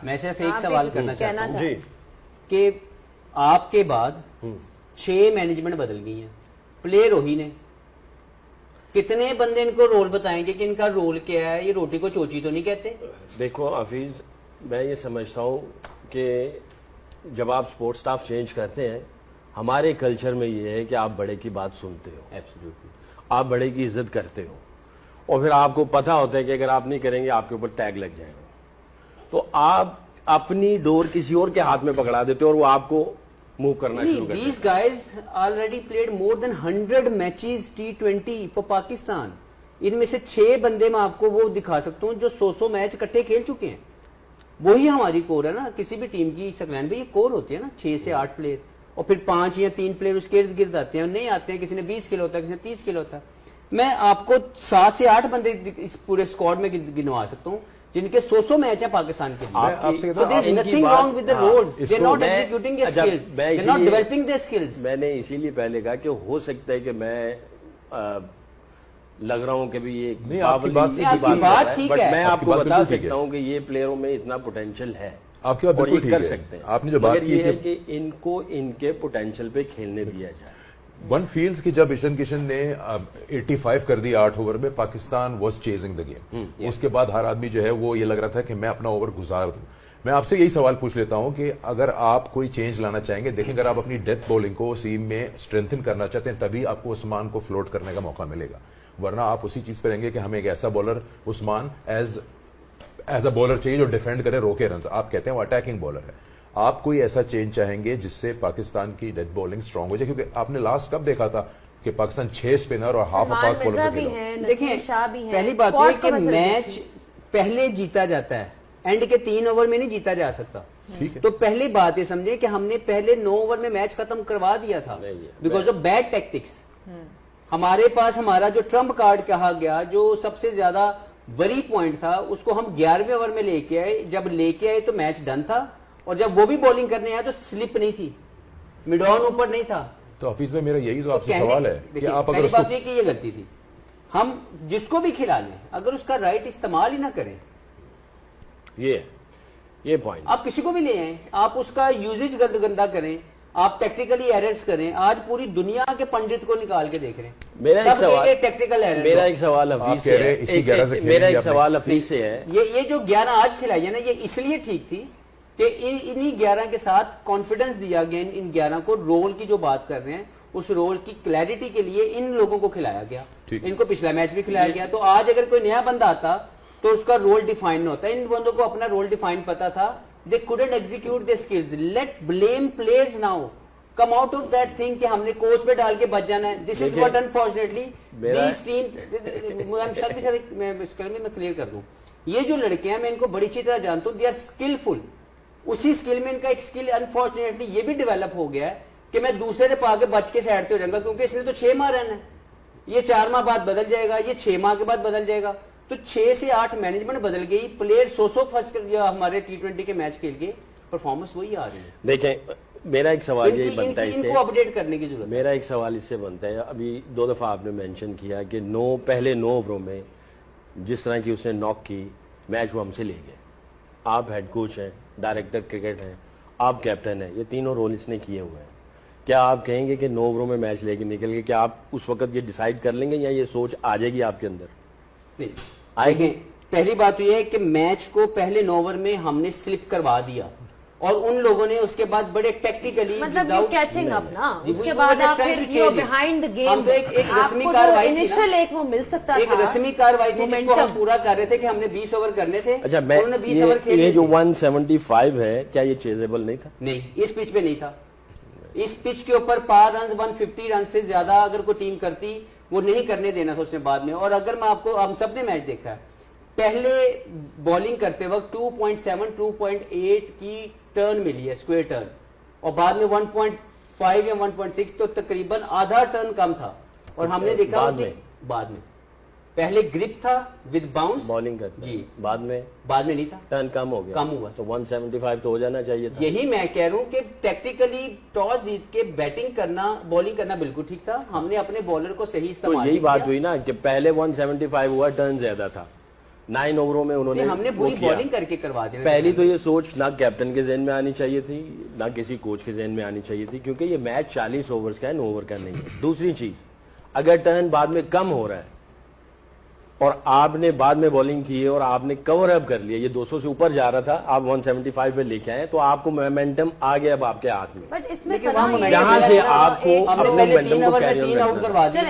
मैं सिर्फ एक सवाल करना चाहता हूँ जी कि आपके बाद 6 मैनेजमेंट बदल गई हैं, प्लेयर वही ने, कितने बंदे इनको रोल बताएंगे कि इनका रोल क्या है? ये रोटी को चोची तो नहीं कहते? देखो हफीज, मैं ये समझता हूँ कि जब आप स्पोर्ट्स स्टाफ चेंज करते हैं, हमारे कल्चर में ये है कि आप बड़े की बात सुनते हो, एब्सोल्युटली, आप बड़े की इज्जत करते हो, और फिर आपको पता होता है कि अगर आप नहीं करेंगे आपके ऊपर टैग लग जाएगा, तो आप अपनी डोर किसी और के हाथ में पकड़ा देते हो और वो आपको मूव करना शुरू कर देते these guys already played more than 100 matches T20 for Pakistan. इनमें से 6 बंदे मैं आपको वो दिखा सकता हूँ जो 100 मैच इकट्ठे खेल चुके हैं। वही हमारी कोर है ना किसी भी टीम की। सकलैन भाई, ये कोर होती है ना 6 से 8 प्लेयर, और फिर 5 या 3 प्लेयर उसके इर्द गिर्द आते हैं, नहीं आते हैं, किसी ने 20 किलो होता है, किसी ने 30 किलो होता है। मैं आपको 7 से 8 बंदे इस पूरे स्क्वाड में गिनवा सकता हूँ जिनके 100 मैच है पाकिस्तान के लिए। So there is nothing wrong with the roles. They're not executing their skills. They're not developing their skills. मैंने इसीलिए पहले कहा कि हो सकता है कि मैं लग रहा हूं कि भी ये नहीं, आपकी बात ठीक बट है। मैं आपकी आपको बात बता बिल्कुल ठीक सकता हूं कि ये प्लेयरों में इतना पोटेंशियल है, आपकी बात और ये बिल्कुल कर ठीक है। सकते हैं। आपने जो बात मगर की ये है कि इनको इनके पोटेंशियल पे खेलने दिया जाए। वन फील्स की जब ईशान किशन ने 85 कर दी 8 ओवर में, Pakistan was chasing the game. उसके बाद हर आदमी जो है वो ये लग रहा था कि मैं अपना ओवर गुजार दूं। मैं आपसे यही सवाल पूछ लेता हूं कि अगर आप कोई चेंज लाना चाहेंगे, देखें अगर आप अपनी डेथ बॉलिंग को सीम में स्ट्रेंथन करना चाहते हैं तभी आपको उस्मान को फ्लोट करने का मौका मिलेगा, वरना आप उसी चीज पर रहेंगे कि हमें एक ऐसा bowler Usman as a bowler चाहिए जो डिफेंड करे, रोके रन। आप कहते हैं वो अटैकिंग बॉलर है। आप कोई ऐसा चेंज चाहेंगे जिससे पाकिस्तान की डेथ बॉलिंग स्ट्रांग हो जाए? क्योंकि आपने लास्ट कब देखा था कि पाकिस्तान 6 स्पिनर और हाफ अ फास्ट बॉलर से खेला। देखिए, पहली बात है कि मैच पहले जीता जाता है, एंड के 3 ओवर में नहीं जीता जा सकता। ठीक है, तो पहली बात ये समझे कि हमने पहले 9 ओवर में मैच खत्म करवा दिया था बिकॉज ऑफ बैड टैक्टिक्स। हमारे पास हमारा जो ट्रम्प कार्ड कहा गया, जो सबसे ज्यादा वरी पॉइंट था, उसको हम 11वें ओवर में लेके आए। जब लेके आए तो मैच डन था, और जब वो भी बॉलिंग करने आया तो स्लिप नहीं थी, मिड ऑन ऊपर नहीं था। तो हफीज में मेरा यही तो आपसे सवाल है कि आप अगर पहली बात ये कि ये गलती थी। हम जिसको भी खिला लें, अगर उसका राइट इस्तेमाल ही ना करें, ये पॉइंट आप किसी को भी ले आए, आप उसका यूजेज गंदा करें, आप टेक्निकली एरर्स करें। आज पूरी दुनिया के पंडित को निकाल के देख रहे हैं, मेरा एक सवाल टेक्निकल एरर। मेरा एक सवाल हफीज से है, मेरा एक सवाल हफीज से है। ये जो 11 आज खिलाई है ना, ये इसलिए ठीक थी कि इन्हीं 11 के साथ कॉन्फिडेंस दिया गया। इन 11 को रोल की जो बात कर रहे हैं, उस रोल की क्लैरिटी के लिए इन लोगों को खिलाया गया। इनको पिछला मैच भी खिलाया गया। तो आज अगर कोई नया बंदा आता तो उसका रोल डिफाइन होता है। इन बंदों को अपना रोल डिफाइन पता था। They couldn't execute their skills. Let blame players now, come out of that thing कि हमने कोच पे डाल के बच जाना है। This is what unfortunately this team, मैं क्लियर कर दूं, ये जो लड़के हैं मैं इनको बड़ी अच्छी तरह जानता हूं। They are skilful. उसी स्किल में इनका एक स्किल अनफॉर्चुनेटली ये भी डेवलप हो गया है कि मैं दूसरे से पाके बच के साइड पे हो जाऊंगा, क्योंकि इसने तो 6 माह रहना है। ये 4 माह बाद बदल जाएगा, ये 6 माह के बाद बदल जाएगा। तो 6 से 8 मैनेजमेंट बदल गई, प्लेयर 100 फर्स्ट हमारे T20 के मैच खेल के परफॉर्मेंस वही आ रही है। देखें, मेरा एक सवाल यही बनता है, इनको अपडेट करने की जरूरत है। मेरा एक सवाल इससे बनता है, अभी 2 दफा आपने मेंशन किया कि पहले 9 ओवरों में जिस तरह की उसने नॉक की, मैच वो हमसे ले गए। आप हेड कोच हैं, डायरेक्टर क्रिकेट हैं, आप कैप्टन हैं, ये तीनों रोल इसने किए हुए हैं। क्या आप कहेंगे कि 9 ओवरों में मैच लेके निकल गए, क्या आप उस वक्त ये डिसाइड कर लेंगे या ये सोच आ जाएगी आपके अंदर? नहीं आएगी। पहली बात तो ये है कि मैच को पहले 9 ओवर में हमने स्लिप करवा दिया, और उन लोगों ने उसके बाद बड़े टेक्निकली, मतलब यू कैचिंग अप ना, उसके बाद आप फिर यू बिहाइंड द गेम। एक रस्मी कार्रवाई, इनिशियल एक वो मिल सकता था, एक रस्मी कार्रवाई थी जिसको हम पूरा कर रहे थे कि हमने 20 ओवर करने थे। अच्छा, उन्होंने 20 ओवर खेले। ये जो 175 है, क्या ये चेजेबल नहीं था? नहीं, इस पिच पे नहीं था। इस पिच के ऊपर पार रन 150 रन से ज्यादा अगर कोई टीम करती, वो नहीं करने देना था उसने बाद में। और अगर मैं आपको, हम सब ने मैच देखा है, पहले बॉलिंग करते वक्त 2.7 2.8 की टर्न मिली है, स्क्वायर टर्न, और बाद में 1.5 या 1.6, तो तकरीबन आधा टर्न कम था। और हमने देखा बाद में पहले ग्रिप था विद बाउंस बॉलिंग करते जी, बाद में नहीं था, टर्न कम हो गया, कम हुआ। तो 175 तो हो जाना चाहिए था। यही मैं कह रहा हूं कि टेक्निकली टॉस जीत के बैटिंग करना, बॉलिंग करना बिल्कुल ठीक था। हमने अपने बॉलर को सही इस्तेमाल तो यही बात हुई ना कि पहले 175 हुआ, टर्न ज्यादा था, 9 ओवरों में उन्होंने हमने वो बुरी किया। बॉलिंग करके करवा दिया। पहली तो ये सोच ना कैप्टन के जहन में आनी चाहिए थी, ना किसी कोच के जहन में आनी चाहिए थी, क्योंकि ये मैच 40 ओवर्स का है, 9 ओवर का नहीं है। दूसरी चीज, अगर टर्न बाद में कम हो रहा है और आपने बाद में बॉलिंग की है और आपने कवर अप कर लिया, ये 200 से ऊपर जा रहा था, आप 175 पे लेके आए, तो आपको मोमेंटम आ गया अब आपके हाथ में। बट इसमें लेकिन सना वहाँ ये यहाँ से है, आपको एक- हमने अपने पहले momentum 3 को ओवर में carry on 3 आउट करना है। करवा दिए। चलें,